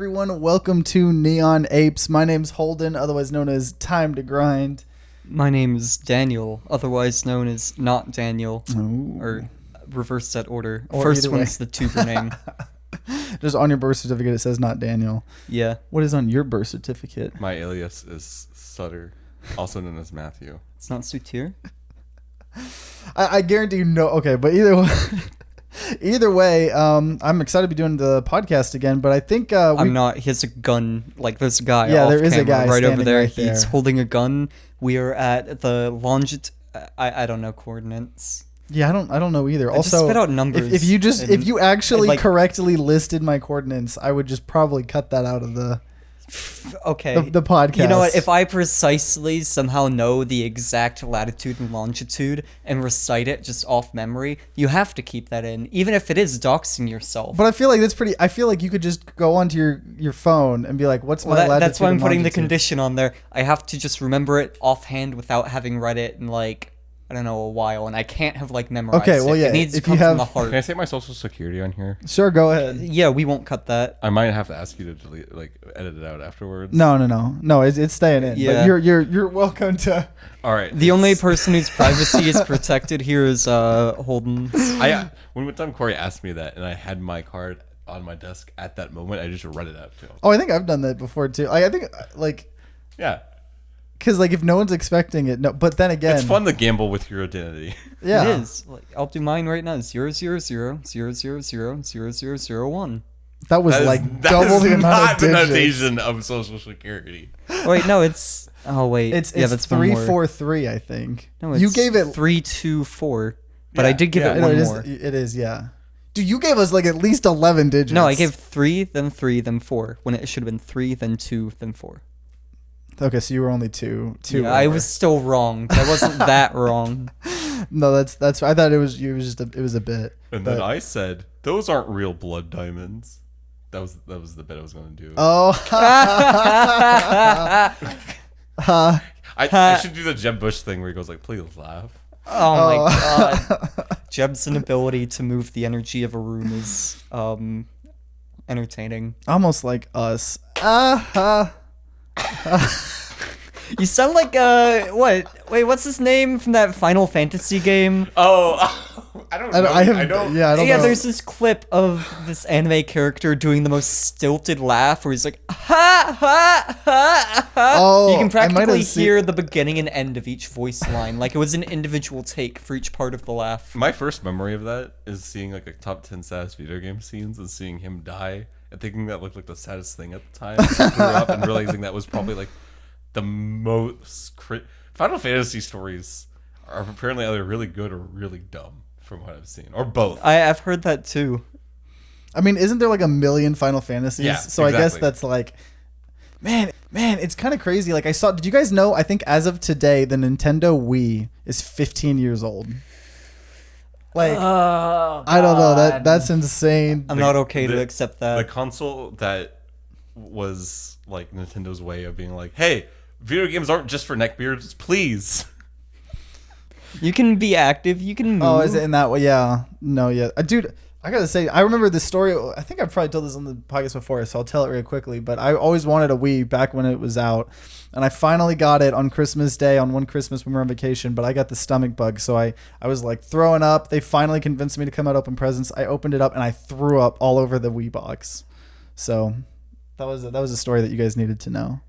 everyone. Welcome to Neon Apes. My name's Holden, otherwise known as Time to Grind. My name is Daniel, otherwise known as Not Daniel. Ooh. Or reverse that order. Or First way. one's the tuber name. Just on your birth certificate, it says Not Daniel. Yeah. What is on your birth certificate? My alias is Sutter, also known as Matthew. It's not Sutir? I guarantee you no. Okay, but either way, I'm excited to be doing the podcast again, but I think I'm not. He has a gun. Like, there's a guy Yeah, off there is a camera guy right over standing there. right He's there. holding a gun. We are at the I don't know coordinates. Yeah, I don't know either. I Also, just spit out numbers. if you actually like- correctly listed my coordinates, I would just probably cut that out of the Okay. the podcast. You know what? If I precisely somehow know the exact latitude and longitude and recite it just off memory, you have to keep that in, even if it is doxing yourself. But I feel like that's pretty. I feel like you could just go onto your phone and be like, "What's my latitude?" That's why I'm and putting the longitude? condition on there. I have to just remember it offhand without having read it in like, I don't know, a while, and I can't have like memorized Okay, well, it. yeah, It needs to if you come have- from the Can I heart. say my social security on here? Sure, go ahead. Yeah, we won't cut that. I might have to ask you to delete, edit it out afterwards. No. It's staying in. Yeah. But you're welcome to. All right. The only person whose privacy is protected here is Holden. When time Corey asked me that, and I had my card on my desk at that moment, I just read it out to him. Oh, I think I've done that before too. I think Yeah, because if no one's expecting it, no. But then again, it's fun to gamble with your identity. Yeah, It is. Like, I'll do mine right now. 000000001. that was That double is the amount not of the digits. notation of social security. Wait, no, it's. Oh wait, It's yeah, that's one more. 343, I think. No, it's you gave it 324, but I Yeah, did give yeah. it No, one it is. more. It is. Yeah. Dude, you gave us at least 11 digits. No, I gave 3, then 4. When it should have been 3, then 2, then 4. Okay, so you were only two. Yeah, I over. was still wrong. But I wasn't that wrong. No, that's. I thought it was. It was a bit. And but- then I said, "Those aren't real blood diamonds." That was the bit I was going to do. Oh. I should do the Jeb Bush thing where he goes like, "Please laugh." Oh my god. Jeb's inability to move the energy of a room is entertaining. Almost like us. You sound like what? Wait, what's his name from that Final Fantasy game? Oh, I don't know. I I don't. Yeah, I don't Yeah, know. there's this clip of this anime character doing the most stilted laugh where he's like, ha, ha, ha, ha. Oh, you can I might practically have seen- hear the beginning and end of each voice line. Like it was an individual take for each part of the laugh. My first memory of that is seeing a top 10 saddest video game scenes and seeing him die and thinking that looked like the saddest thing at the time. I grew up and realizing that was probably the most Final Fantasy stories are apparently either really good or really dumb from what I've seen, or both. I've heard that too. I mean, isn't there a million Final Fantasies? Yeah, So I guess exactly. that's man, it's kind of crazy. I saw. Did you guys know? I think as of today, the Nintendo Wii is 15 years old. I don't know. That's insane. I'm not okay to accept The that. console that was Nintendo's way of being like, hey, video games aren't just for neckbeards, please. You can be active. You can move. Oh, is it in that way? Yeah. No, yeah. Dude, I gotta say, I remember this story. I think I've probably told this on the podcast before, so I'll tell it real quickly. But I always wanted a Wii back when it was out. And I finally got it on Christmas Day, on one Christmas when we were on vacation. But I got the stomach bug, so I was throwing up. They finally convinced me to come out open presents. I opened it up, and I threw up all over the Wii box. So that was a story that you guys needed to know.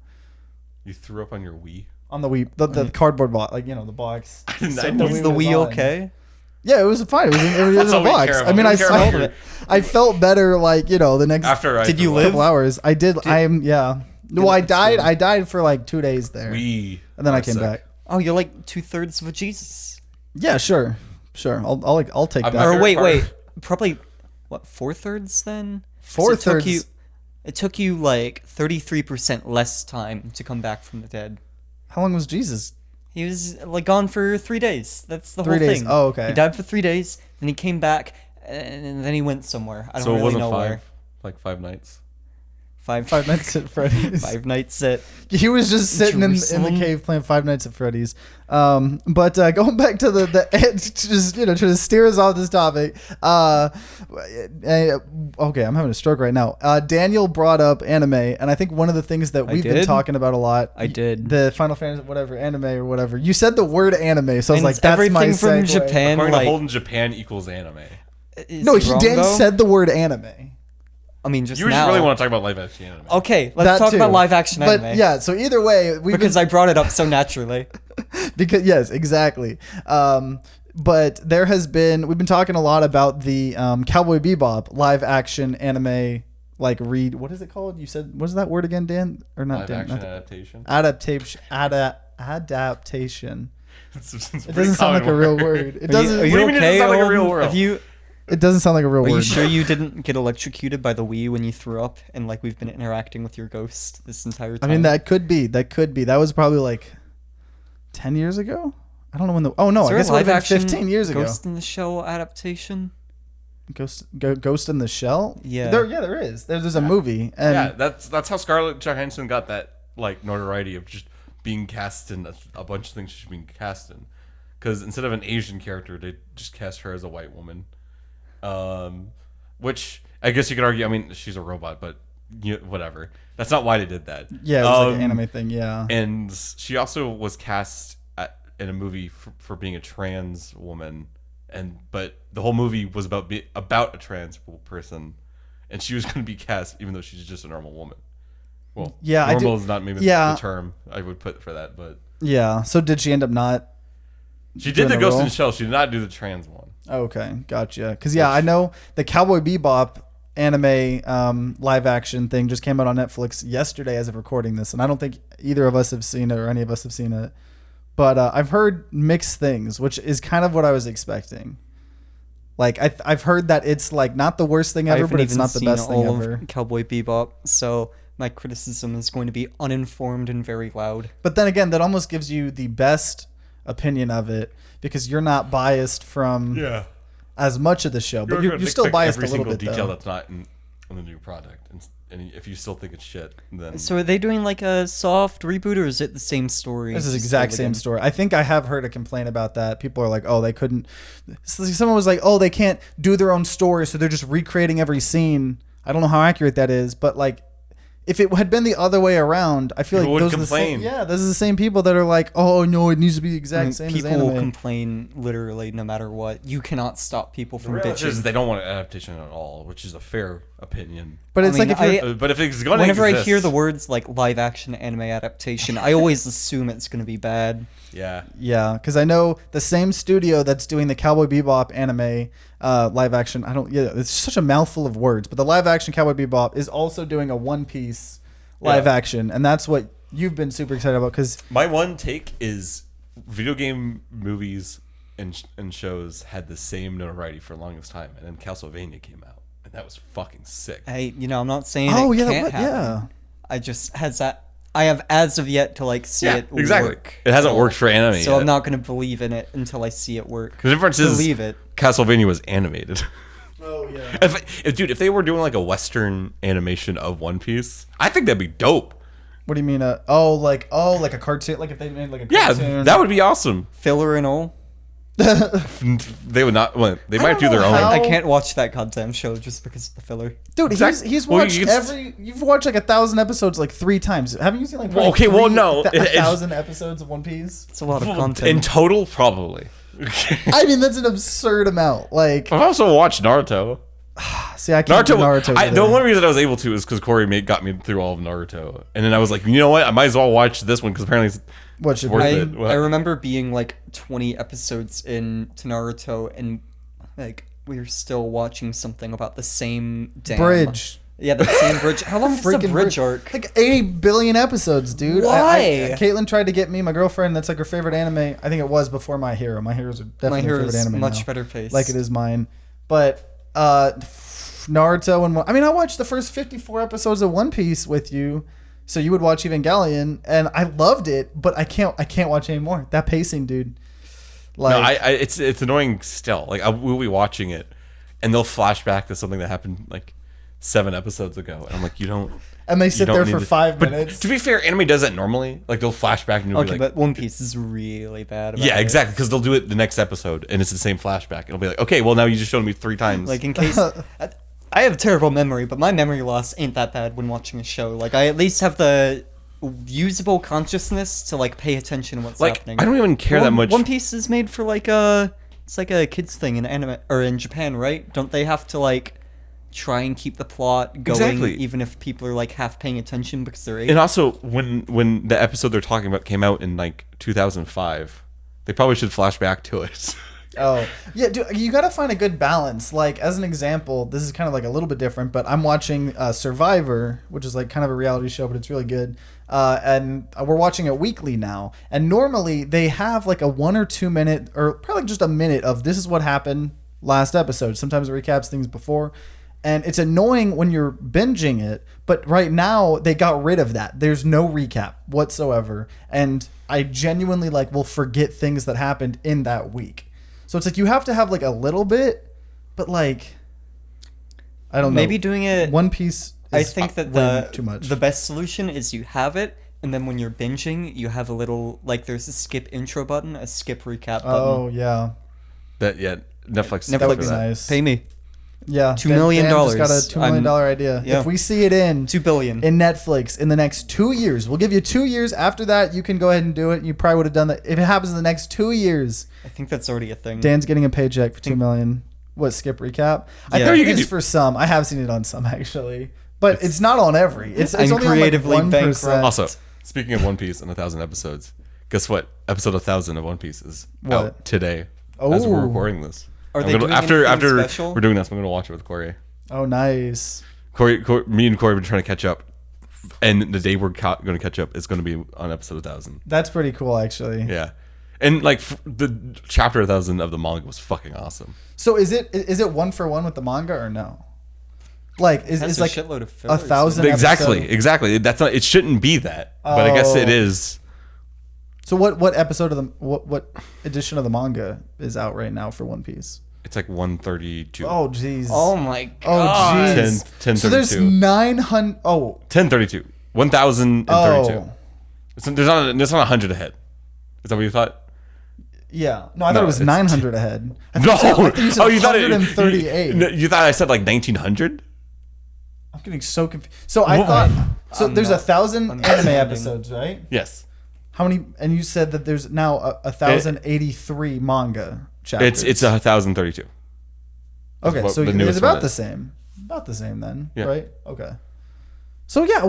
You threw up on your Wii? On the Wii, the cardboard box, the box. I didn't So know. Is the was Wii on. okay? Yeah, it was fine. It was in That's a all we box. care I about. mean, We care about it. I felt better. The next After I Did you threw live? up. couple hours. I did. Well, I died. I died for 2 days there, Wii. and then I are came sick. back. Oh, you're like 2/3 of a Jesus. Yeah, sure. I'll take I'm that. not Or favorite wait, part- probably what 4/3 then? 4/3. It took you 33% less time to come back from the dead. How long was Jesus? He was gone for 3 days. That's the 3 whole days. thing. Oh, okay. He died for 3 days, then he came back, and then he went somewhere. I don't So it really wasn't know where. 5 nights? Five Nights at Freddy's. Five Nights at He was just sitting in the Jerusalem. cave playing Five Nights at Freddy's. But going back to the just trying to steer us off this topic. Okay, I'm having a stroke right now. Daniel brought up anime, and I think one of the things that we've been did? talking about a lot. I did. The Final Fantasy whatever anime or whatever. You said the word anime, so I was And like, that's my everything from segue. Japan. According like, to Holden, Japan equals anime. No, Dan though? said the word anime. I mean, just You just now. really want to talk about live action anime. Okay, let's That talk too. about live action anime. But yeah, so either way, because I brought it up so naturally. because yes, exactly. But there has been we've been talking a lot about the Cowboy Bebop live action anime what is it called? You said what is that word again, Dan? Or not Live Dan? action Not adaptation. Adaptation. It's a It pretty doesn't sound like common a real word. word. It Are doesn't. you What do you mean it doesn't okay? sound like a Owen? real world? It doesn't sound like a real Are word. you sure you didn't get electrocuted by the Wii when you threw up and like we've been interacting with your ghost this entire I time? mean, that could be. That was probably like 10 years ago. I don't know when the. Oh no, Is I there guess a it would live have been action 15 years ago. Ghost in the Shell adaptation? Ghost in the Shell. Yeah. There is. There's a movie. And Yeah, that's how Scarlett Johansson got that like notoriety of just being cast in a bunch of things she's being cast in. Because instead of an Asian character, they just cast her as a white woman. Which I guess you could argue. I mean, she's a robot, but whatever. That's not why they did that. Yeah, it was like an anime thing. Yeah. And she also was cast in a movie for being a trans woman, but the whole movie was about a trans person, and she was going to be cast even though she's just a normal woman. Well, Yeah, I normal do- is not maybe yeah. the term I would put for that, but Yeah. So did she end up not? she Doing did the the Ghost in role? the Shell. She did not do the trans one. Okay, gotcha. Because I know the Cowboy Bebop anime live action thing just came out on Netflix yesterday as of recording this, and I don't think either of us have seen it or any of us have seen it. But I've heard mixed things, which is kind of what I was expecting. Like I've heard that it's like not the worst thing I ever, haven't but it's even not the seen best thing all ever. of Cowboy Bebop, so my criticism is going to be uninformed and very loud. But then again, that almost gives you the best opinion of it because you're not biased from Yeah, as much of the show, but You're you're gonna still nitpick biased a every little single bit detail though. that's not in the new product, and if you still think it's shit, then So are they doing like a soft reboot, or is it the same story? This is just exact told same again? story. I think I have heard a complaint about that. People are like, "Oh, they couldn't." Someone was like, "Oh, they can't do their own story, so they're just recreating every scene." I don't know how accurate that is, but like, if it had been the other way around, I feel People like would those are the same. complain. Yeah, those are the same people that are like, "Oh no, it needs to be the I exact mean, same as people will anime." complain literally no matter what. You cannot stop people the from reality is bitching. they don't want an adaptation at all, which is a fair opinion. But it's I mean, like if you're But if it's gonna Whenever I exist, hear the words like live action anime adaptation, I always assume it's going to be bad. yeah, yeah, because I know the same studio that's doing the Cowboy Bebop anime live action. It's such a mouthful of words, but the live action Cowboy Bebop is also doing a One Piece live Yeah. action, and that's what you've been super excited about because. my one take is video game movies and shows had the same notoriety for the longest time, and then Castlevania came out, and that was fucking sick. I'm not saying Oh it yeah, can't what? happen. Yeah. I just has that. I have as of yet to like see it exactly. work. It hasn't at all. worked for anime So yet. I'm not going to believe in it until I see it work. The difference is Believe it. Castlevania was animated. Oh yeah. Dude, if they were doing like a Western animation of One Piece, I think that'd be dope. What do you mean? Like a cartoon? Like if they made like a Yeah, cartoon? that would be awesome. Filler and all. They would not. Well, they might don't do their know own. how- I can't watch that goddamn show just because of the filler. Dude, Exactly. he's Well, watched you can- You've watched like 1,000 episodes like 3 times. Haven't you seen like? Well, okay, well, no, a it's- 1,000 episodes of One Piece. It's a lot of In content. total, probably. I mean, that's an absurd amount. Like, I've also watched Naruto. see, I can't do Naruto. The either. only reason I was able to is because Corey got me through all of Naruto, and then I was like, you know what? I might as well watch this one because apparently it's What should worth be? it. What? I remember being like 20 episodes in to Naruto and like we were still watching something about the same dam. Bridge. Yeah, the same bridge. How long is the Freaking bridge arc? Like 80 billion episodes, dude. Why? Caitlin tried to get me, my girlfriend, that's like her favorite anime. I think it was before My Hero. My Heroes are My definitely Hero her favorite is anime much now. better pace. Like it is mine. But Naruto and I watched the first 54 episodes of One Piece with you. So you would watch Evangelion, and I loved it, but I can't watch anymore. That pacing, dude. Like, No, it's annoying still. Like we'll be watching it, and they'll flash back to something that happened like 7 episodes ago, and I'm like, you don't. And they you sit don't there need for to- 5 But minutes. to be fair, anime does that normally. Like they'll flashback and you'll Okay, be like, but One Piece is really bad about yeah, it. exactly, because they'll do it the next episode, and it's the same flashback. It'll be like, okay, well now you just showed me 3 times. Like, in case... I have terrible memory, but my memory loss ain't that bad when watching a show. Like, I at least have the usable consciousness to, like, pay attention to what's happening. I don't even care that much. One Piece is made for, like, it's like a kids thing in anime, or in Japan, right? Don't they have to, like, try and keep the plot going, Exactly. even if people are, like, half paying attention because they're 8? And also, when the episode they're talking about came out in like 2005, they probably should flash back to it. Oh, yeah, dude, you got to find a good balance. Like, as an example, this is kind of like a little bit different, but I'm watching Survivor, which is like kind of a reality show, but it's really good. And we're watching it weekly now. And normally they have like a 1 or 2 minute, or probably just a minute of this is what happened last episode. Sometimes it recaps things before. And it's annoying when you're binging it, but right now they got rid of that. There's no recap whatsoever. And I genuinely like will forget things that happened in that week. So it's like you have to have like a little bit, but like I don't know. Maybe doing it... One Piece I is think that way too much. the best solution is you have it, and then when you're binging, you have a little, like, there's a skip intro button, a skip recap button. Oh yeah. Netflix. That would be nice. Pay me. Yeah. $2 million. Dan just got a $2 million I'm- idea. yeah. If we see it in $2 billion. in Netflix in the next 2 years, we'll give you 2 years. After that, you can go ahead and do it. You probably would have done that if it happens in the next 2 years. I think that's already a thing. Dan's getting a paycheck for $2 million. What, skip recap? I Yeah. think You it can is do- for some. I have seen it on some actually, but it's not on every. It's I'm only creatively on like 1%. bankrupt. Also, speaking of One Piece and 1,000 episodes, guess what? Episode 1,000 of One Piece is What? out today as we're Oh. recording this. Are I'm they gonna- doing after anything special? we're doing this, I'm gonna watch it with Corey. Oh, nice. Me and Corey have been trying to catch up, and the day we're going to catch up is going to be on episode 1,000. That's pretty cool, actually. Yeah, and like the chapter 1,000 of the manga was fucking awesome. So is it 1-for-1 with the manga or no? Like is Has it's a like shitload of fillers. 1,000 Exactly, episode? exactly. That's not. It shouldn't be that, but I guess it Oh. is. So what episode of the what edition of the manga is out right now for One Piece? It's like 132. Oh jeez. Oh my Oh god. jeez. 10, So there's 1032. 900. Oh 1032. 1,032. oh There's not 100 ahead. Is that what you thought? yeah. No, I No, thought it was it's 900 ahead. I No. thought you said Oh, you thought it. 138. You thought I said like 1,900? I'm getting so confused. So I What? thought so. I'm there's not 1,000 anime understanding. episodes, right? Yes. How many? And you said that there's now 1,083 manga chapters. It's 1,032. Okay, what so the it's newest about one the is. same. About the same then, Yeah. right? Okay. So yeah,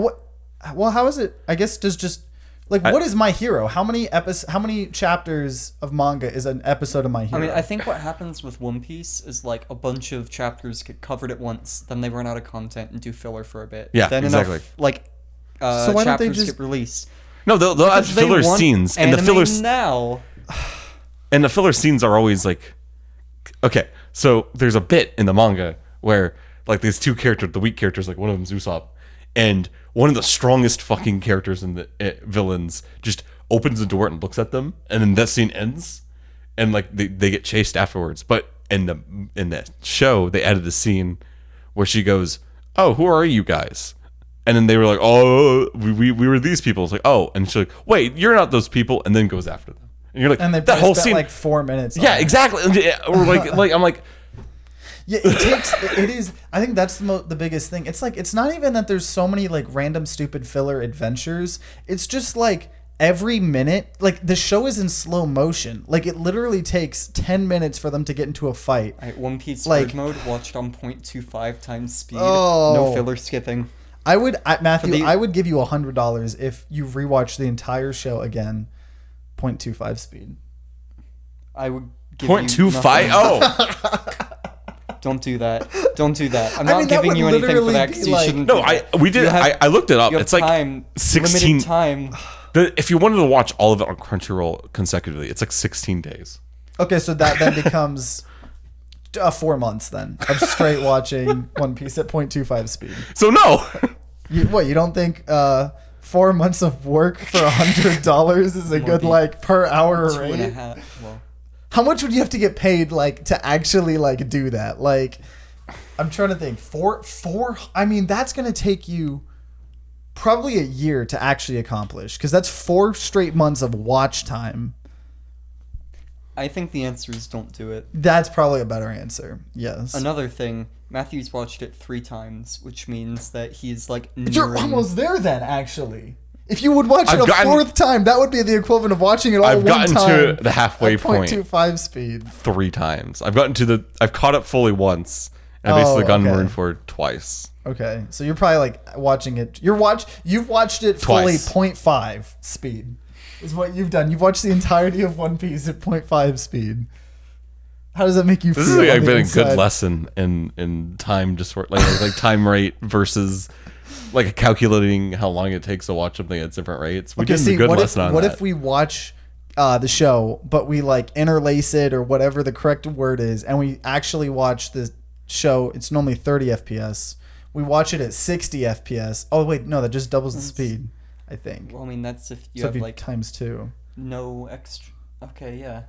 well, how is it? I guess does just like what is My Hero? How many How many chapters of manga is an episode of My I Hero? mean, I think what happens with One Piece is like a bunch of chapters get covered at once, then they run out of content and do filler for a bit. Yeah, then exactly. Enough, like, So why don't they chapters just- get released. No, they'll add Because they filler want scenes, and the anime fillers now. and the filler scenes are always like, okay, so there's a bit in the manga where like these two characters, the weak characters, like one of them's Usopp, and one of the strongest fucking characters in the villains just opens the door and looks at them, and then that scene ends, and like they get chased afterwards. But in the show, they added a scene where she goes, "Oh, who are you guys?" And then they were like, "Oh, we were these people." It's like, "Oh," and she's like, "Wait, you're not those people," and then goes after them. And you're like, and they that whole spent scene, like 4 minutes. on yeah, it. exactly. Or like I'm like, Yeah, it takes. It is. I think that's the biggest thing. It's like it's not even that there's so many like random stupid filler adventures. It's just like every minute, like the show is in slow motion. Like it literally takes 10 minutes for them to get into a fight. Alright, One Piece Like- hard mode watched on 0.25 times speed. Oh. No filler skipping. Matthew, the- I would give you $100 if you rewatch the entire show again, 0.25 speed. I would give .25. you nothing. Oh Don't do that. Don't do that. I'm I not mean, that giving would you anything for literally that be because you like- shouldn't. no, do that. we did. You have- I looked it up. you have It's like time, 16 limited time. If you wanted to watch all of it on Crunchyroll consecutively, it's like 16 days. Okay, so that then becomes 4 months then of straight watching One Piece at 0.25 speed. So no. You don't think 4 months of work for $100 is a More good than like per hour 2.5. rate? Well, How much would you have to get paid like to actually like do that? Like, I'm trying to think. Four. I mean, that's gonna take you probably a year to actually accomplish, because that's 4 straight months of watch time. I think the answer is don't do it. That's probably a better answer. Yes. Another thing, Matthew's watched it 3 times, which means that he's like You're nearing... almost there then, actually. If you would watch it I've gotten- 4th time, that would be the equivalent of watching it all I've one gotten time. to the halfway at point 0.25 speed. 3 times. I've caught up fully once, and I've basically gone okay. Maroon for twice. Okay, so you're probably like watching it. You've watched it Twice. fully 0.5 speed. Is what you've done. You've watched the entirety of One Piece at 0.5 speed. How does that make you This feel? has on like the been a inside? good lesson in time like time rate versus like calculating how long it takes to watch something at different rates. We Okay, did see, a good what lesson on what that. if we watch the show, but we like interlace it or whatever the correct word is, and we actually watch the show? It's normally 30 FPS. We watch it at 60 FPS. Oh wait, no, that just doubles the speed, I think. Well, I mean, that's if you So have it'd be like times 2. no extra... Okay, yeah.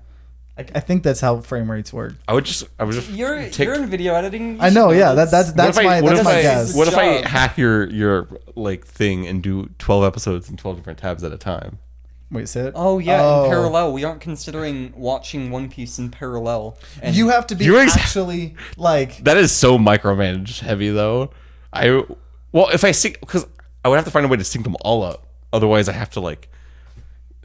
I think that's how frame rates work. I would just You're in video editing. You I know, should yeah. this. That's my guess. What if I Job. hack your like thing and do 12 episodes in 12 different tabs at a time? Wait, say it. Oh yeah, in parallel. We aren't considering watching One Piece in parallel. And You have to be You're actually like. That is so micromanaged heavy though. If I sync, because I would have to find a way to sync them all up. Otherwise, I have to like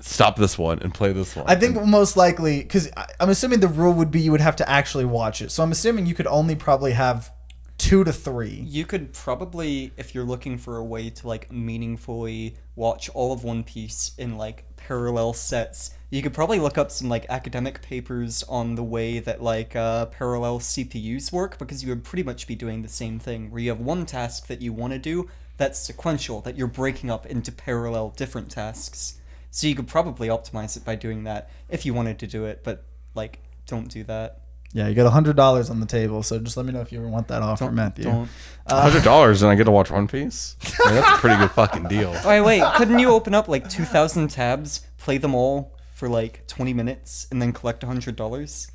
stop this one and play this one. I think most likely, because I'm assuming the rule would be you would have to actually watch it. So I'm assuming you could only probably have 2 to 3. You could probably, if you're looking for a way to like meaningfully watch all of One Piece in like parallel sets, you could probably look up some like academic papers on the way that like parallel CPUs work, because you would pretty much be doing the same thing, where you have one task that you want to do that's sequential, that you're breaking up into parallel different tasks. So you could probably optimize it by doing that if you wanted to do it, but like don't do that. Yeah, you got $100 on the table. So just let me know if you ever want that offer, Matthew. Don't. $100 and I get to watch One Piece. I mean, that's a pretty good fucking deal. Wait, couldn't you open up like 2,000 tabs, play them all for like 20 minutes, and then collect $100?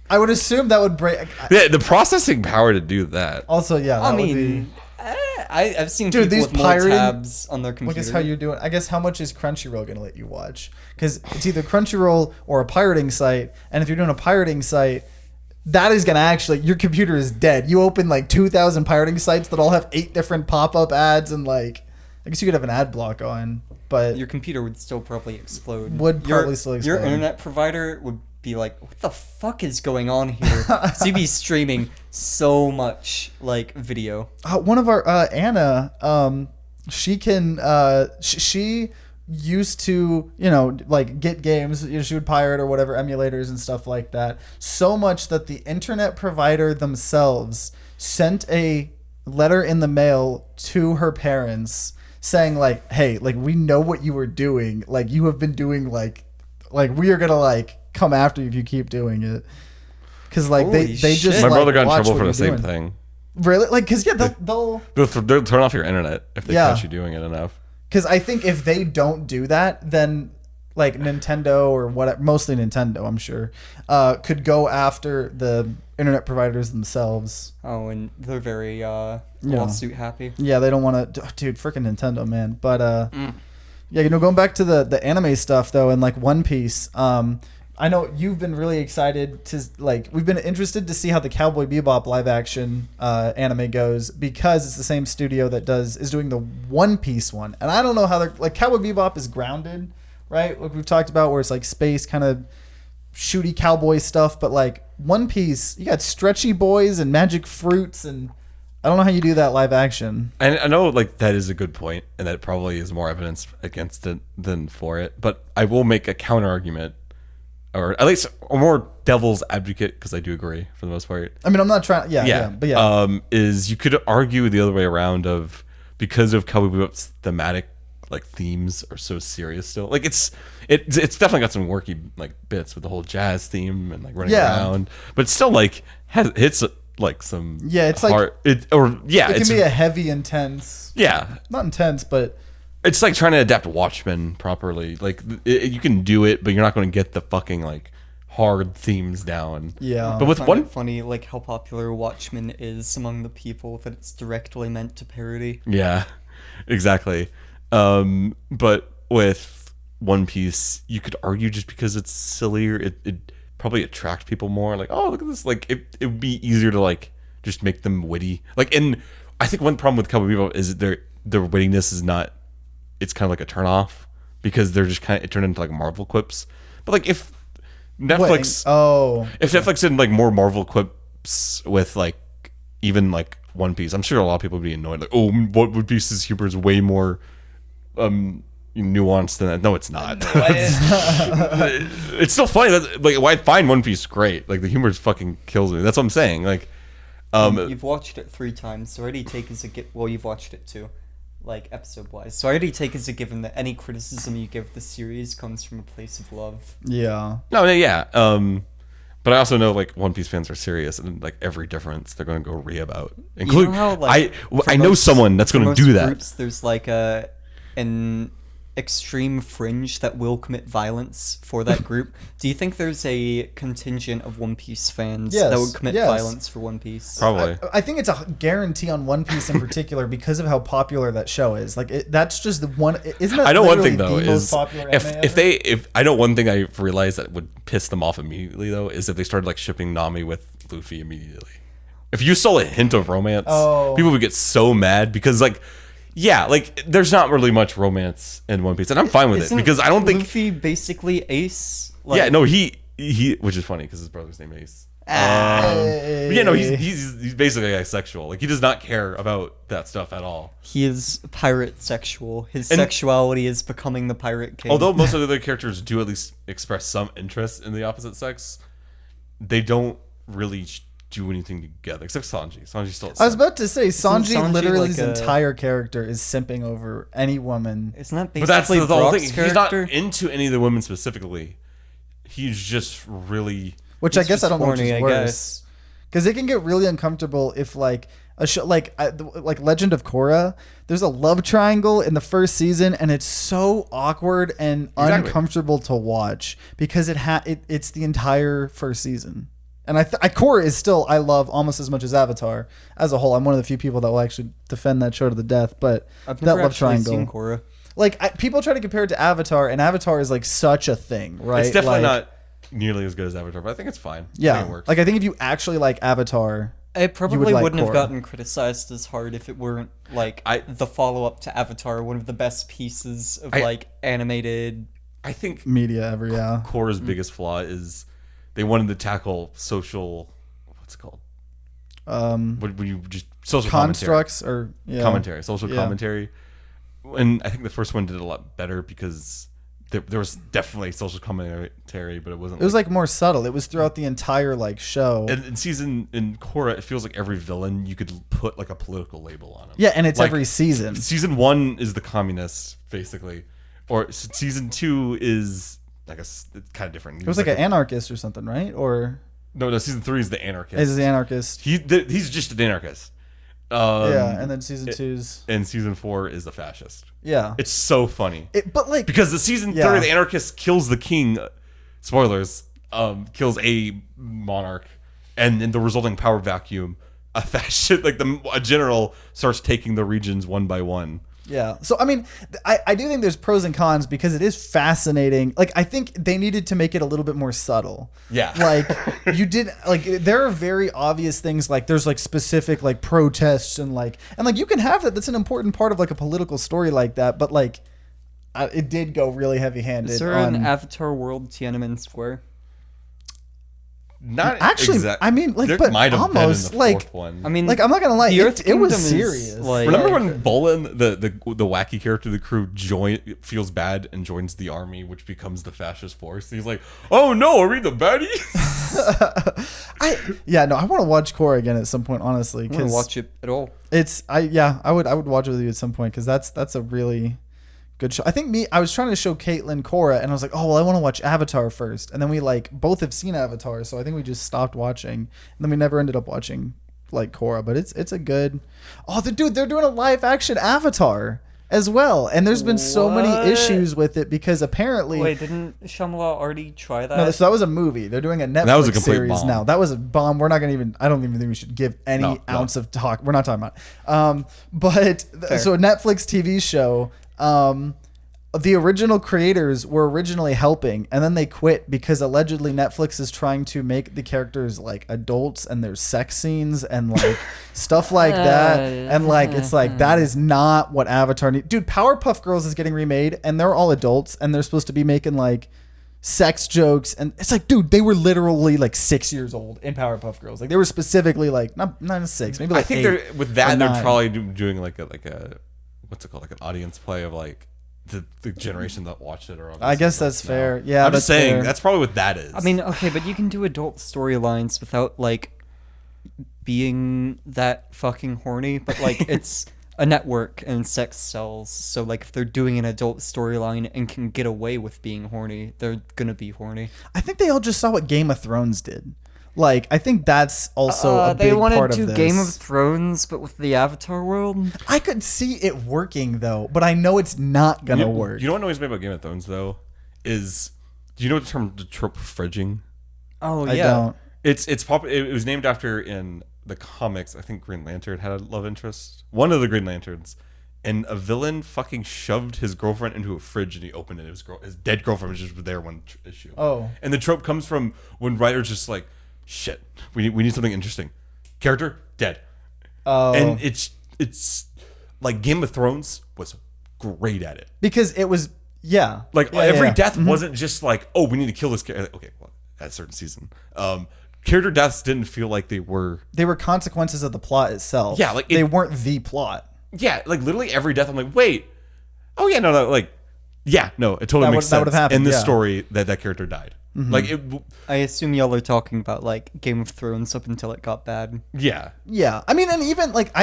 I would assume that would break. Yeah, the processing power to do that. Also, yeah, that I would mean, be. I've seen Dude, people these with more pirating- tabs on their Look computer. at how you're doing. I guess how much is Crunchyroll going to let you watch? Because it's either Crunchyroll or a pirating site. And if you're doing a pirating site, that is going to actually, your computer is dead. You open like 2,000 pirating sites that all have 8 different pop-up ads, and like, I guess you could have an ad block on, but Your computer would still probably explode. Would probably still Your explode. internet provider would be like, what the fuck is going on here? So you'd be streaming so much like video. one of our Anna, she can she used to, like get games, she would pirate or whatever, emulators and stuff like that, so much that the internet provider themselves sent a letter in the mail to her parents saying like, hey, like we know what you were doing, like you have been doing like we are gonna like come after you if you keep doing it, because like they Holy just shit. My like, brother got in watch trouble what for you're the same doing. thing. Really? Like, because yeah, they'll They'll turn off your internet if they Yeah. catch you doing it enough. because I think if they don't do that, then like Nintendo or what, mostly Nintendo, I'm sure, could go after the internet providers themselves. Oh, and they're very Yeah. lawsuit happy. Yeah, they don't want to, dude. Freaking Nintendo, man. But yeah, going back to the anime stuff though, and like One Piece. I know you've been really excited to like. We've been interested to see how the Cowboy Bebop live action anime goes, because it's the same studio that is doing the One Piece one, and I don't know how they're like. Cowboy Bebop is grounded, right? Like we've talked about, where it's like space kind of shooty cowboy stuff, but like One Piece, you got stretchy boys and magic fruits, and I don't know how you do that live action. I know like that is a good point, and that probably is more evidence against it than for it. But I will make a counter argument, or at least a more devil's advocate, because I do agree for the most part. I mean, I'm not trying. Yeah, but yeah. Is you could argue the other way around of, because of Cowboy Bebop's thematic like themes are so serious still. Like it's definitely got some worky like bits with the whole jazz theme and like running around, but it's still like hits like some It's heart, like it can be a heavy, intense. yeah. Not intense, but It's like trying to adapt Watchmen properly. Like you can do it, but you're not going to get the fucking like hard themes down. Yeah. But with I find it funny, like how popular Watchmen is among the people that it's directly meant to parody. Yeah, exactly. But with One Piece, you could argue just because it's sillier, it probably attract people more. Like, oh, look at this. Like, it would be easier to like just make them witty. Like, and I think one problem with Cowboy Bebop is their wittiness is not. It's kind of like a turnoff because they're just kind of it turned into like Marvel quips. But like if Netflix, if Netflix did like more Marvel quips with like even like One Piece, I'm sure a lot of people would be annoyed. Like, oh, what One Piece's humor is way more nuanced than that. No, it's not. It's still funny. Like, I find One Piece great. Like, the humor fucking kills me. That's what I'm saying. Like, You've watched it 3 times, so I already take as a well, you've watched it too, like episode wise. So I already take as a given that any criticism you give the series comes from a place of love. Yeah. No, yeah. But I also know like One Piece fans are serious, and like every difference they're going to go about. Including, how, like, I know someone that's going to do that. Groups, there's like an extreme fringe that will commit violence for that group. Do you think there's a contingent of One Piece fans that would commit violence for One Piece? Probably. I think it's a guarantee on One Piece in particular because of how popular that show is. Like, that's just the one. Isn't that I know one thing literally though the most is popular if anime if I know one thing I've realized that would piss them off immediately though is if they started like shipping Nami with Luffy immediately. If you saw a hint of romance, people would get so mad because like. Yeah, like there's not really much romance in One Piece, and I'm fine with it because I don't think Luffy basically Ace. Like, yeah, no, he which is funny because his brother's name Ace. But yeah, no, he's basically asexual. Like he does not care about that stuff at all. He is pirate sexual. His sexuality is becoming the pirate king. Although most of the other characters do at least express some interest in the opposite sex, they don't really do anything together except Sanji. Sanji still. I was about to say Sanji literally like his entire character is simping over any woman. Isn't that But that's basically the whole Brock's thing. He's not character? into any of the women specifically. He's just really. Which I It's guess I just don't know which horny, is I worse. guess. Because it can get really uncomfortable if like a show like Legend of Korra. There's a love triangle in the first season, and it's so awkward and uncomfortable to watch because it's the entire first season. And Korra is still I love almost as much as Avatar as a whole. I'm one of the few people that will actually defend that show to the death. But I've that never love actually triangle, seen Korra. like people try to compare it to Avatar, and Avatar is like such a thing, right? It's definitely like, not nearly as good as Avatar, but I think it's fine. I Yeah, think it works. like I think if you actually like Avatar, It probably like wouldn't have Korra. gotten criticized as hard if it weren't like the follow-up to Avatar, one of the best pieces of like animated. I think media ever, yeah. Korra's biggest flaw is they wanted to tackle social. What's it called? When you just social Constructs commentary, social commentary. And I think the first one did a lot better because there was definitely social commentary, but it wasn't. It was like more subtle. It was throughout the entire like show. in Korra, it feels like every villain you could put like a political label on him. Yeah, and it's Like, every season. Season 1 is the communist, basically, or season 2 is I guess it's kind of different. It was like an anarchist or something, right? Or no. Season 3 is the anarchist. is the anarchist? He's just an anarchist. Yeah, and then season 2's and season 4 is the fascist. yeah. It's so funny. But like Because the season 3, the anarchist kills the king. Spoilers. Kills a monarch, and in the resulting power vacuum, a fascist like a general starts taking the regions one by one. yeah. So I mean, I do think there's pros and cons because it is fascinating. Like I think they needed to make it a little bit more subtle. Yeah. Like you did like there are very obvious things like there's like specific like protests and like you can have that. That's an important part of like a political story like that. But like it did go really heavy handed. Is there an Avatar world Tiananmen Square? Not actually. I mean, like, there but might have almost been in the like fourth one. I mean, like I'm not gonna lie, the Earth it was Kingdom is, serious. like- Remember when Bolin, the wacky character of the crew, feels bad and joins the army, which becomes the fascist force? And he's like, "Oh no, are we the baddies?" I want to watch Korra again at some point, honestly. I don't Because watch it at all. I would watch it with you at some point because that's a really good show. I think I was trying to show Caitlin Korra, and I was like, oh well, I want to watch Avatar first, and then we like both have seen Avatar, so I think we just stopped watching, and then we never ended up watching like Korra. But it's a good. Oh, they're doing a live action Avatar. as well. And there's been so many What? issues with it because apparently Wait, didn't Shyamalan already try that? no, so that was a movie. They're doing a Netflix That was a complete series bomb. now. That was a bomb. We're not going to even. I don't even think we should give any No. ounce of talk. We're not talking about it. So a Netflix TV show. The original creators were originally helping, and then they quit because allegedly Netflix is trying to make the characters like adults, and there's sex scenes and like stuff like that, and like it's like that is not what Avatar need. Dude, Powerpuff Girls is getting remade, and they're all adults, and they're supposed to be making like sex jokes, and it's like, dude, they were literally like 6 years old in Powerpuff Girls. Like they were specifically like not 6, maybe like I think 8 they're with that. or They're 9. probably doing like a what's it called, like an audience play of like the generation that watched it. Or I guess obviously that's now. fair. Yeah, I'm just that's saying fair. that's probably what that is. I mean, okay, but you can do adult storylines without like being that fucking horny. But like, it's a network and sex sells. So like, if they're doing an adult storyline and can get away with being horny, they're gonna be horny. I think they all just saw what Game of Thrones did. Like, I think that's also a They big wanted part to of do this. Game of Thrones, but with the Avatar world. I could see it working though, but I know it's not gonna work. You know what annoys me about Game of Thrones though is, do you know the term the trope fridging? Oh I yeah. don't. It was named after, in the comics, I think Green Lantern had a love interest. One of the Green Lanterns. And a villain fucking shoved his girlfriend into a fridge, and he opened it. His dead girlfriend was just there one issue. Oh. And the trope comes from when writers just like, shit, we need something interesting. Character dead. Oh. And it's like Game of Thrones was great at it. Because it was Like Yeah, every yeah. death wasn't just like, oh, we need to kill this character. Okay, well, at a certain season, character deaths didn't feel like they were. They were consequences of the plot itself. Yeah, like they weren't the plot. Yeah, like literally every death, I'm like, wait, oh yeah, no, like, yeah, no, it totally makes that would've sense happened, in this yeah. story that character died. Like it, I assume y'all are talking about like Game of Thrones up until it got bad. yeah. Yeah, I mean, and even like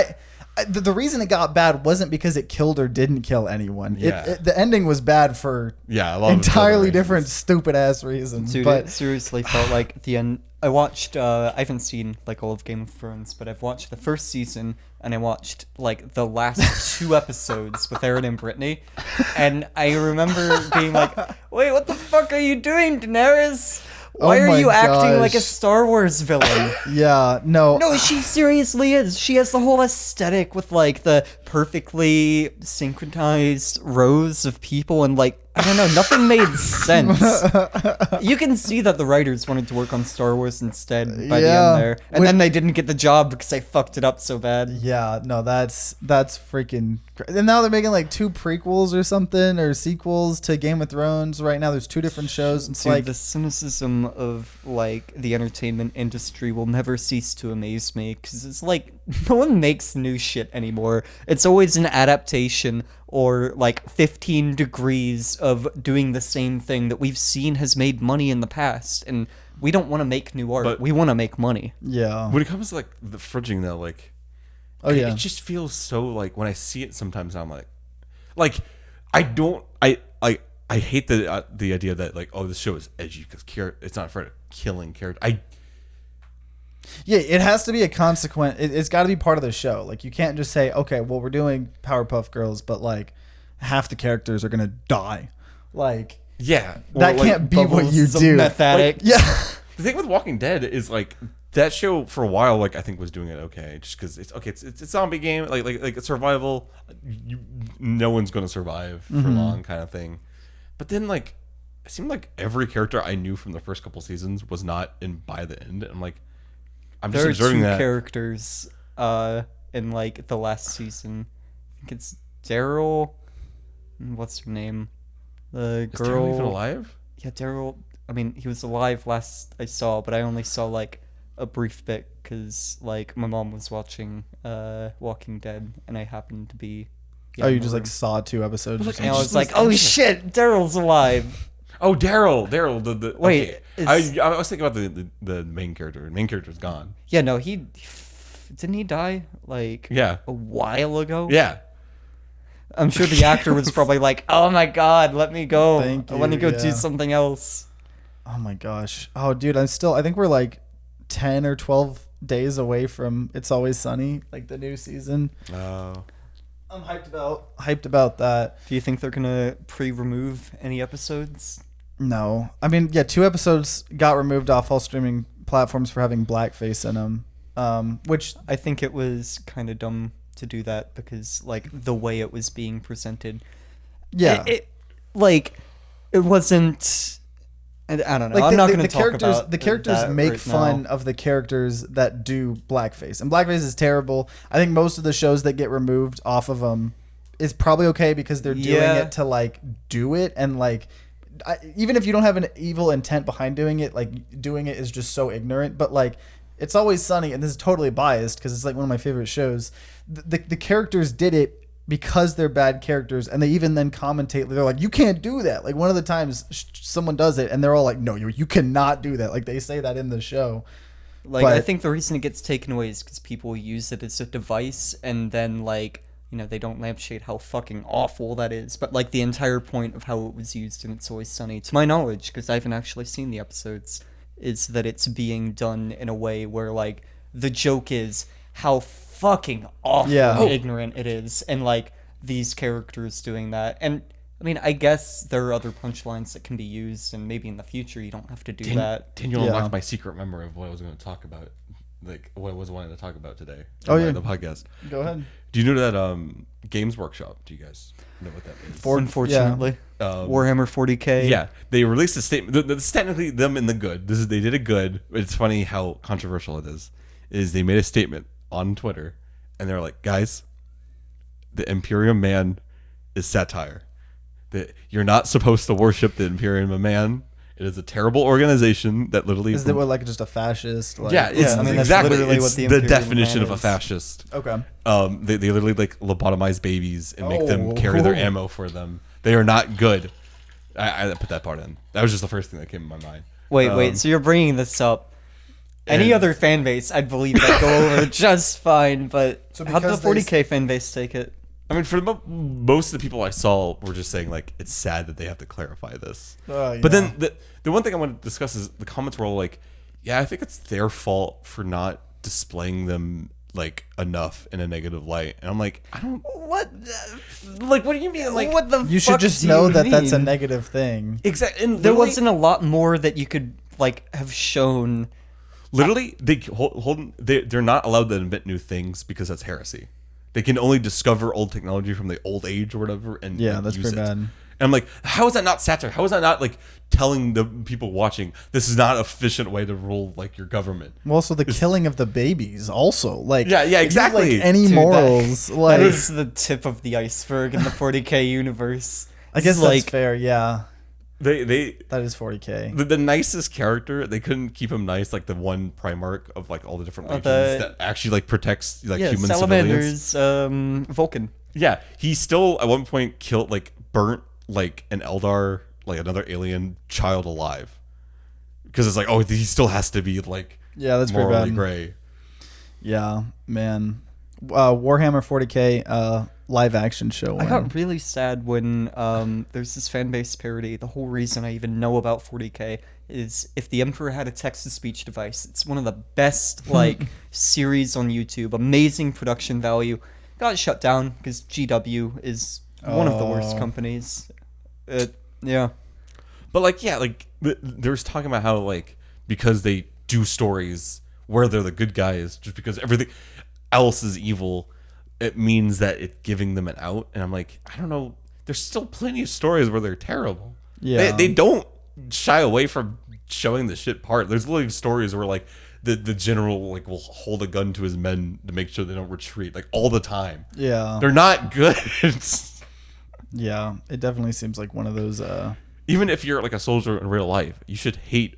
the reason it got bad wasn't because it killed or didn't kill anyone. Yeah. The ending was bad for Yeah, a lot of entirely other different reasons. stupid ass reasons. Dude, but it seriously felt like the end. I watched. I haven't seen like all of Game of Thrones, but I've watched the first season and I watched like the last 2 episodes with Aaron and Brittany, and I remember being like, "Wait, what the fuck are you doing, Daenerys? Why Oh are my you acting like a gosh. Star Wars villain?" yeah, no, No, she seriously is. She has the whole aesthetic with like the perfectly synchronized rows of people and like I don't know, nothing made sense. You can see that the writers wanted to work on Star Wars instead by the Yeah. end there. And then they didn't get the job because they fucked it up so bad. Yeah, no, that's freaking. And now they're making like 2 prequels or something or sequels to Game of Thrones. Right now, there's 2 different shows. It's Dude, like the cynicism of like the entertainment industry will never cease to amaze me because it's like no one makes new shit anymore. It's always an adaptation or like 15 degrees of doing the same thing that we've seen has made money in the past, and we don't want to make new art. But- We want to make money. yeah. When it comes to like the fridging though, like, Oh yeah. it just feels so like when I see it sometimes I'm like I don't I hate the idea that like, oh, this show is edgy because it's not afraid of killing character. Yeah, it has to be a consequence. It's got to be part of the show. Like you can't just say, okay, well we're doing Powerpuff Girls, but like half the characters are gonna die. Like Yeah, that can't be what Bubbles you is a do. meth addict. Yeah. The thing with Walking Dead is like that show for a while, like I think was doing it okay, just because it's okay. It's a zombie game, like it's survival. No one's gonna survive for long, kind of thing. But then like it seemed like every character I knew from the first couple seasons was not in by the end. I'm like, I'm just There are observing 2 that. characters in like the last season. I think it's Daryl. What's her name? The Is girl. Daryl even alive? Yeah, Daryl. I mean, he was alive last I saw, but I only saw like a brief bit because like my mom was watching Walking Dead, and I happened to be. Oh, you in the just like room. saw 2 episodes. or And something? I just was like, was- "Oh I'm just- shit, Daryl's alive!" Oh, Daryl, the Wait, okay. I was thinking about the main character. The main character's gone. Yeah, no, he didn't he die like Yeah, a while ago. yeah. I'm sure the actor was probably like, "Oh my god, let me go. Thank I want to you, go do yeah. something else." Oh my gosh. Oh, dude, I think we're like 10 or 12 days away from It's Always Sunny, like the new season. Oh, I'm hyped about that. Do you think they're gonna pre-remove any episodes? No, I mean, yeah, 2 episodes got removed off all streaming platforms for having blackface in them, which I think it was kind of dumb to do that because like the way it was being presented. yeah, It wasn't. I don't know. like I'm not going to the talk characters. about The characters that make right fun now. of the characters that do blackface, and blackface is terrible. I think most of the shows that get removed off of them is probably okay because they're doing Yeah. it to like do it, and like even if you don't have an evil intent behind doing it, like doing it is just so ignorant. But like It's Always Sunny, and this is totally biased because it's like one of my favorite shows. The characters did it because they're bad characters, and they even then commentate. They're like, you can't do that. Like one of the times someone does it and they're all like, no, you cannot do that. Like they say that in the show. Like, But- I think the reason it gets taken away is because people use it as a device, and then, like, you know, they don't lampshade how fucking awful that is. But, like, the entire point of how it was used in It's Always Sunny, to my knowledge, because I haven't actually seen the episodes, is that it's being done in a way where, like, the joke is how fucking awful Yeah. and ignorant it is, and, like, these characters doing that. And, I mean, I guess there are other punchlines that can be used, and maybe in the future you don't have to do that. Can you Yeah. unlock my secret memory of what I was going to talk about? Like, what I was wanting to talk about today. Oh, on yeah. The podcast. Go ahead. Do you know that Games Workshop? Do you guys know what that is? Unfortunately. Warhammer 40K. Yeah, they released a statement. This is technically them in the good. They did a good. It's funny how controversial it is. Is they made a statement on Twitter, and they're like, guys, the Imperium Man is satire. That you're not supposed to worship the Imperium Man. It is a terrible organization that literally Is it what, like just a fascist? Like, yeah, it's I mean, that's exactly literally it's what the the Imperium definition Man of a is. fascist. Okay. They literally like lobotomize babies and make them Oh. carry their ammo for them. They are not good. I put that part in. That was just the first thing that came to my mind. Wait. So you're bringing this up. Any and- other fan base, I'd believe that go over just fine. But So how'd the because 40K fan base take it? I mean, for most of the people I saw were just saying like it's sad that they have to clarify this. But then the one thing I want to discuss is the comments were all like, yeah, I think it's their fault for not displaying them like enough in a negative light. And I'm like, I don't What? like. What do you mean? Like What the? you should fuck just do know you that that's a mean? negative thing. exactly. And There literally- wasn't a lot more that you could like have shown. Literally, they they're not allowed to invent new things because that's heresy. They can only discover old technology from the old age or whatever, and Yeah, and that's use pretty it. bad. And I'm like, how is that not satire? How is that not like telling the people watching this is not an efficient way to rule like your government? Well, also the killing of the babies, also like Yeah, if you have, exactly. like, any Dude, morals, like that is the tip of the iceberg in the 40K universe. I guess It's that's fair. Yeah, They that is 40K. the nicest character, they couldn't keep him nice, like the one Primarch of like all the different Oh, legions the- that actually like protects like yeah, human civilians. salamanders, Vulcan. Yeah, he still at one point killed like burnt like an Eldar, like another alien child alive, because it's like, oh, he still has to be like Yeah, that's pretty morally bad. gray. Yeah, man. Warhammer 40K live action show. I when- got really sad when there's this fan base parody. The whole reason I even know about 40K is if the Emperor had a text-to-speech device. It's one of the best like series on YouTube. Amazing production value. Got shut down because GW is one of the worst Oh. companies. Yeah. But like, yeah, like there's talking about how like because they do stories where they're the good guys, just because everything else is evil, it means that it's giving them an out. And I'm like, I don't know. There's still plenty of stories where they're terrible. Yeah. they don't shy away from showing the shit part. There's literally stories where like the general like will hold a gun to his men to make sure they don't retreat like all the time. Yeah, They're not good. yeah. It definitely seems like one of those. Even if you're like a soldier in real life, you should hate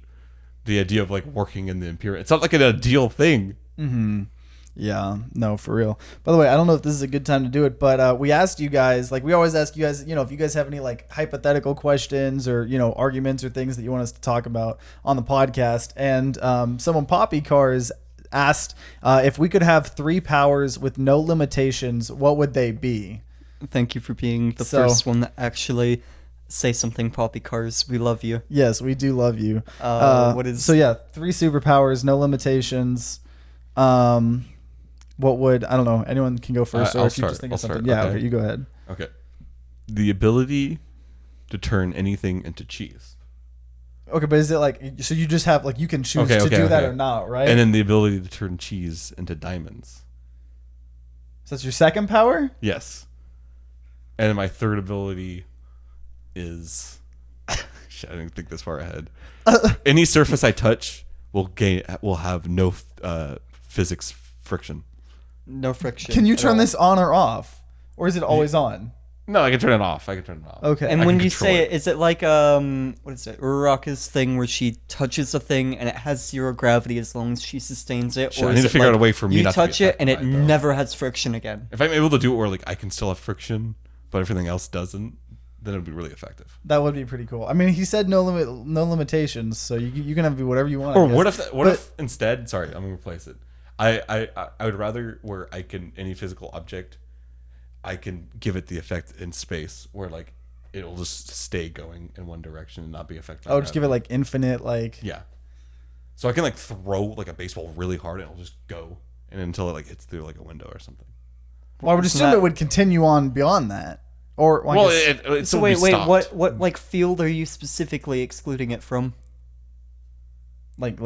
the idea of like working in the Imperium. It's not like an ideal thing. Yeah, no, for real. By the way, I don't know if this is a good time to do it, but we asked you guys, like we always ask you guys, if you guys have any like hypothetical questions or arguments or things that you want us to talk about on the podcast. And someone Poppy Cars asked if we could have 3 powers with no limitations, what would they be? Thank you for being the So- first one that actually say something, Poppy Cars. We love you. Yes, we do love you. What is- So yeah, 3 superpowers, no limitations. what would, I don't know, anyone can go first, or I'll if you start. just think I'll of something. start. Yeah, Okay. okay, you go ahead. Okay. The ability to turn anything into cheese. Okay, but is it like, so you just have, like, you can choose to do that or not, right? And then the ability to turn cheese into diamonds. So that's your second power? Yes. And then my third ability is shit, I didn't think this far ahead. Any surface I touch will have no physics friction. No friction. Can you at turn all. this on or off? Or is it always on? No, I can turn it off. Okay. And I when can you control say it. it, is it like what is it? Uraraka's thing where she touches a thing and it has zero gravity as long as she sustains it, Shit, or I is need to it figure like out a way for me you not to be touch it and it affected by it, though. never has friction again? If I'm able to do it where like I can still have friction, but everything else doesn't, then it would be really effective. That would be pretty cool. I mean, he said no limitations, so you can have whatever you want. I Or guess. what if instead? Sorry, I'm gonna replace it. I would rather where I can any physical object, I can give it the effect in space where like it'll just stay going in one direction and not be affected. Oh, just give it like infinite, like. Yeah. So I can like throw like a baseball really hard and it'll just go and until it like hits through like a window or something. Well, I would assume that- it would continue on beyond that. Or well, I Well, guess- it's So wait, what like field are you specifically excluding it from? like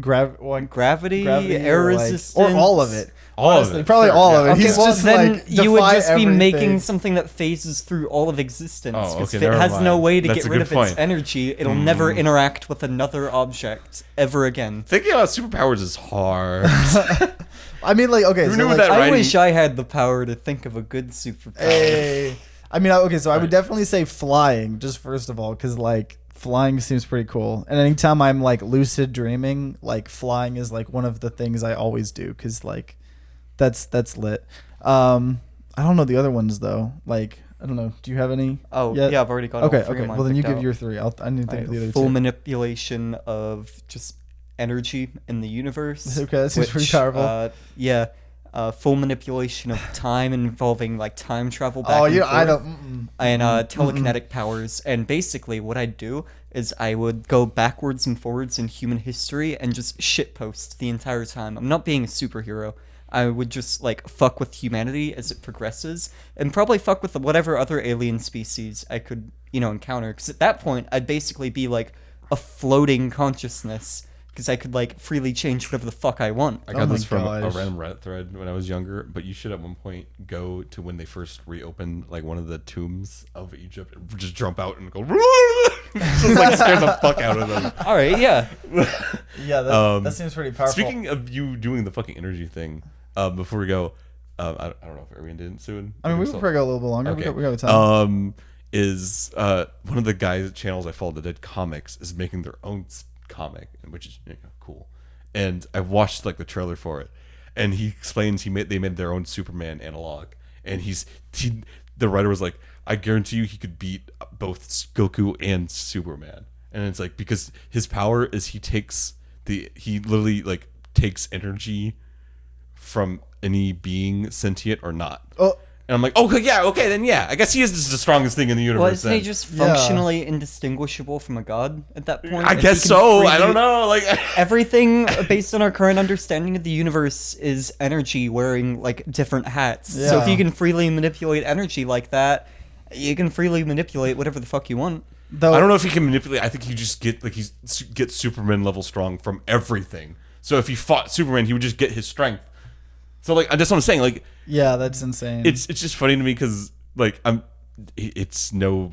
Gravity, gravity, air or, like- resistance, or all of it. All of Honestly, it, probably sure, all yeah. of it. Okay, He's well just then like you would defy just be everything. making something that phases through all of existence. Oh, Because okay, if it never has no mind. way to That's get a rid good of its point. energy, it'll never interact with another object ever again. Thinking about superpowers is hard. I mean, like, okay, Who so knew like, that I writing- wish I had the power to think of a good superpower. Hey. I mean, okay, so I would Right. definitely say flying, just first of all, because like flying seems pretty cool. And anytime I'm like lucid dreaming, like flying is like one of the things I always do, because like that's lit. I don't know the other ones though. Like, I don't know. Do you have any? Oh, yet? yeah, I've already got Okay, all three okay. of mine Well, then you picked give out. your three. I need to think of the other Full two. manipulation of just energy in the universe. Okay, that seems pretty which, powerful. Yeah. Full manipulation of time involving like time travel back Oh, and you forth. I don't. And telekinetic powers. And basically what I'd do is I would go backwards and forwards in human history and just shitpost the entire time. I'm not being a superhero. I would just like fuck with humanity as it progresses and probably fuck with whatever other alien species I could, encounter. Because at that point, I'd basically be like a floating consciousness because I could like freely change whatever the fuck I want. I Oh got my this from a gosh. random Reddit thread when I was younger, but you should at one point go to when they first reopened like one of the tombs of Egypt and just jump out and go just like scare the fuck out of them. All right, yeah. Yeah, that seems pretty powerful. Speaking of you doing the fucking energy thing, before we go, I don't know if everyone did it soon. I mean, we Still- can probably go a little bit longer. Okay. We got time. Is one of the guys' channels I follow that did comics is making their own comic, which is cool. And I watched like the trailer for it, and he explains they made their own Superman analog, and the writer was like, I guarantee you he could beat both Goku and Superman, and it's like because his power is he literally like takes energy from any being sentient or not. Oh. And I'm like, okay, then yeah. I guess he is just the strongest thing in the universe. Well, isn't he then. just Yeah. functionally indistinguishable from a god at that point? I If guess he can so. I freely- don't know. Like, Everything based on our current understanding of the universe is energy wearing like different hats. So if Yeah. you can freely manipulate energy like that, you can freely manipulate whatever the fuck you want. Though, I don't know if he can manipulate. I think he just gets Superman level strong from everything. So if he fought Superman, he would just get his strength. So like, that's what I'm saying. Like, Yeah, that's insane. it's just funny to me because like it's no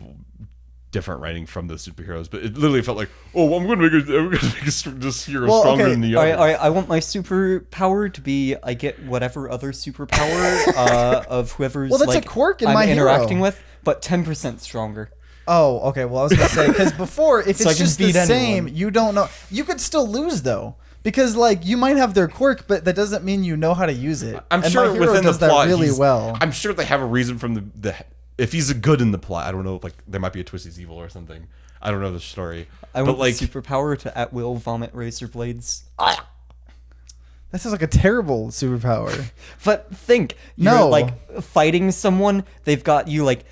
different writing from those superheroes, but it literally felt like, oh, I'm gonna make this hero Well, stronger okay. than the All other. right, all right, I want my superpower to be I get whatever other superpower of whoever's Well, that's a like quirk in I'm My Hero. interacting with, but 10% stronger. Oh, okay. Well, I was gonna say because before, if So I it's can just the beat same, anyone. you don't know. You could still lose though, because like you might have their quirk, but that doesn't mean you know how to use it. I'm And sure My Hero within the does that plot, really he's- well. I'm sure they have a reason from the if he's a good in the plot. I don't know, like there might be a twist he's evil or something. I don't know the story. I but want like, the superpower to at will vomit razor blades. That sounds like a terrible superpower. But think, No. you're like fighting someone, they've got you like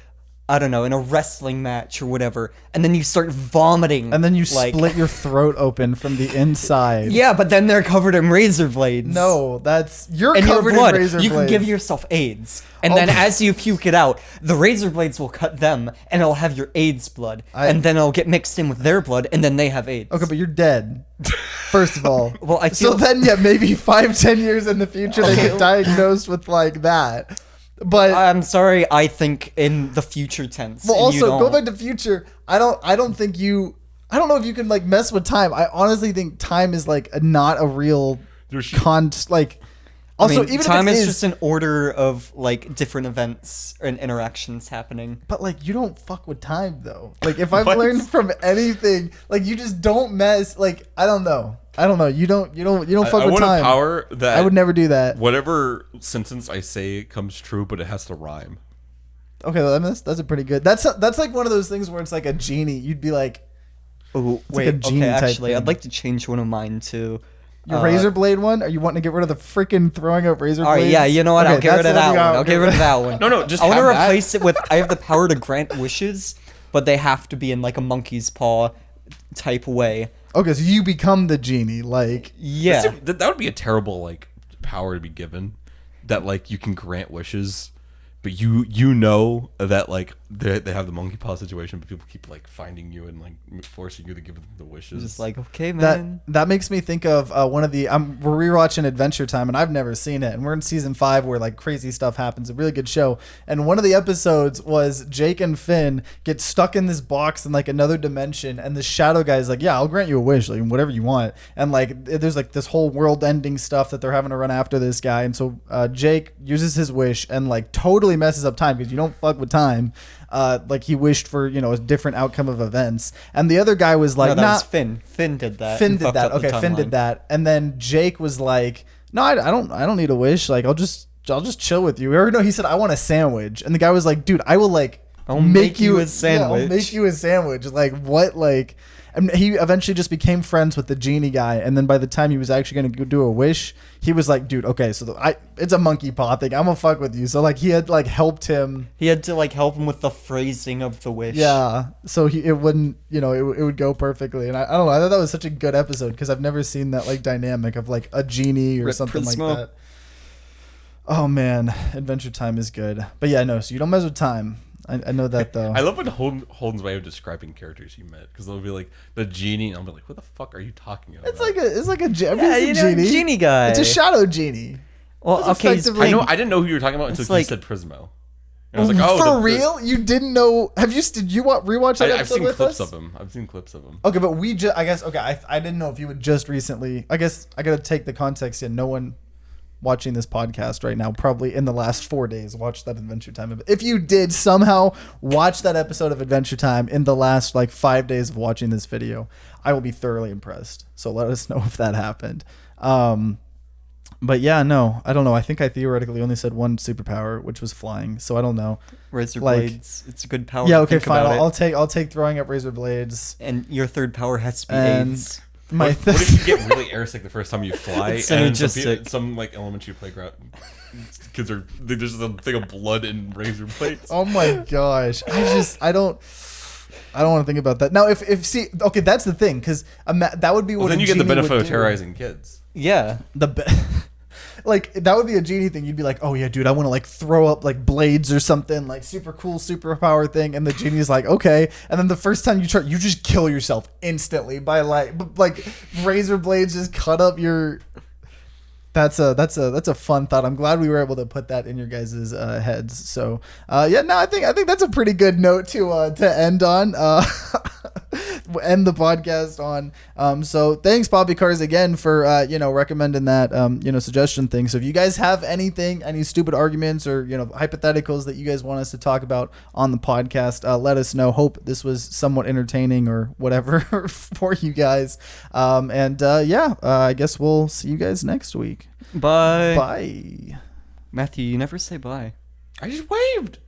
I don't know, in a wrestling match or whatever, and then you start vomiting. And then you like, split your throat open from the inside. Yeah, but then they're covered in razor blades. No, that's you're And your covered blood, in razor you blades. can give yourself AIDS. And Oh. then as you puke it out, the razor blades will cut them, and it'll have your AIDS blood. And then it'll get mixed in with their blood, and then they have AIDS. Okay, but you're dead. First of all. Well, I So feel- then, yeah, maybe 5-10 years in the future, they get diagnosed with like that. But I'm sorry, I think in the future tense. well, and you also go don't. back to future. I don't think you. I don't know if you can like mess with time. I honestly think time is like not a real like. Also, I mean, even time if it is just an order of like different events and interactions happening. But like you don't fuck with time though. Like if I've What? learned from anything, like you just don't mess. Like I don't know. You don't fuck I with want time. a power that I would never do that. Whatever sentence I say comes true, but it has to rhyme. Okay, that's a pretty good. That's like one of those things where it's like a genie. You'd be like Oh, like wait, a genie okay, type actually, thing. I'd like to change one of mine to... your razor blade one. Are you wanting to get rid of the freaking throwing out razor All right, blades? yeah, you know what? Okay, I'll get rid of that's that what we one. got. I'll get rid of that one. No, just I want to have that. replace it with... I have the power to grant wishes, but they have to be in like a monkey's paw type way. Okay, so you become the genie. Like Yeah. That would be a terrible like power to be given. That like you can grant wishes, but you know that like they have the monkey paw situation, but people keep like finding you and like forcing you to give them the wishes. Just like, okay, that. man. That makes me think of one of the. We're rewatching Adventure Time, and I've never seen it. And we're in season 5, where like crazy stuff happens. A really good show. And one of the episodes was Jake and Finn get stuck in this box in like another dimension, and the shadow guy is like, "Yeah, I'll grant you a wish, like whatever you want." And like, there's like this whole world-ending stuff that they're having to run after this guy. And so Jake uses his wish and like totally messes up time because you don't fuck with time. Like he wished for a different outcome of events, and the other guy was like, No, that "Nah." was Finn. Finn did that. Finn and did fucked that. up the Okay, Finn timeline. did that. And then Jake was like, "No, I don't need a wish. Like I'll just chill with you." Or no, he said, "I want a sandwich." And the guy was like, "Dude, I will like I'll make you a I'll sandwich." make you a sandwich." Like what? Like, and he eventually just became friends with the genie guy. And then by the time he was actually going to do a wish, he was like, "Dude, okay, so it's a monkey paw thing. I'm gonna fuck with you." So like he had like helped him. He had to like help him with the phrasing of the wish. Yeah, so it wouldn't, it would go perfectly, and I don't know. I thought that was such a good episode because I've never seen that like dynamic of like a genie or Rip something like Prismo. that. Oh man, Adventure Time is good, but yeah, no. So you don't mess with time. I know that though. I love when Holden's way of describing characters you met, because they'll be like the genie, and I'll be like, "What the fuck are you talking about?" it's like a Genie guy. It's a shadow genie. Well, It's okay, he's effectively- I didn't know who you were talking about until It's he like- said Prismo. And I was like, "Oh, for real? You didn't know? Did you rewatch that I've episode seen with clips us? of him. I've seen clips of him. Okay, but we just, I guess, okay, I didn't know if you would just recently, I guess I got to take the context in. No one watching this podcast right now, probably in the last 4 days, watched that Adventure Time. If you did somehow watch that episode of Adventure Time in the last like 5 days of watching this video, I will be thoroughly impressed. So let us know if that happened. But yeah, no, I don't know. I think I theoretically only said one superpower, which was flying. So I don't know. razor like- blades. It's a good power. Yeah, to okay, think fine. about it. I'll take throwing up razor blades. And your third power has to be And AIDS. My What if you get really airsick the first time you fly, It's and synergistic. some like elementary playground kids are there's a thing of blood and razor blades. Oh my gosh. I don't want to think about that. Now, if see, okay, that's the thing, because that would be what Well, then a you get the genie benefit would of do. terrorizing kids. Yeah. Like that would be a genie thing. You'd be like, "Oh yeah, dude, I want to like throw up like blades or something, like super cool superpower thing." And the genie's like, "Okay." And then the first time you try, you just kill yourself instantly by like razor blades just cut up your. That's a fun thought. I'm glad we were able to put that in your guys' heads. So yeah, no, I think that's a pretty good note to end on. End the podcast on. So thanks, Poppy Cars, again for recommending that suggestion thing. So if you guys have any stupid arguments or hypotheticals that you guys want us to talk about on the podcast, let us know. Hope this was somewhat entertaining or whatever for you guys. I guess we'll see you guys next week. Bye. Bye. Matthew, you never say bye. I just waved.